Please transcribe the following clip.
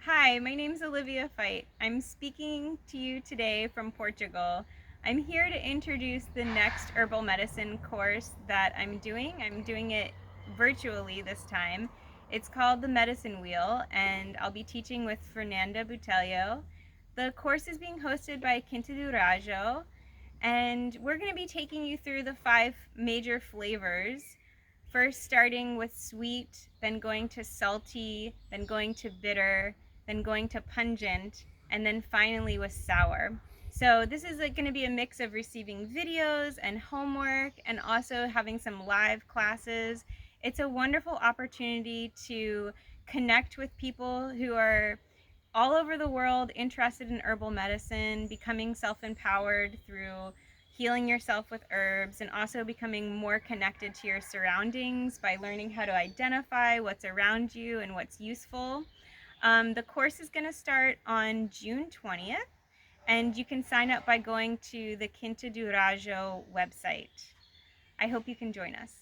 Hi, my name's Olivia Fite. I'm speaking to you today from Portugal. I'm here to introduce the next herbal medicine course that I'm doing. I'm doing it virtually this time. It's called the Medicine Wheel, and I'll be teaching with Fernanda Botelho. The course is being hosted by Quinta do Rajo, and we're going to be taking you through the 5 major flavors. First, starting with sweet, then going to salty, then going to bitter, then going to pungent, and then finally with sour. So this is going to be a mix of receiving videos and homework and also having some live classes. It's a wonderful opportunity to connect with people who are all over the world interested in herbal medicine, becoming self-empowered through healing yourself with herbs, and also becoming more connected to your surroundings by learning how to identify what's around you and what's useful. The course is going to start on June 20th, and you can sign up by going to the Quinta do Rajo website. I hope you can join us.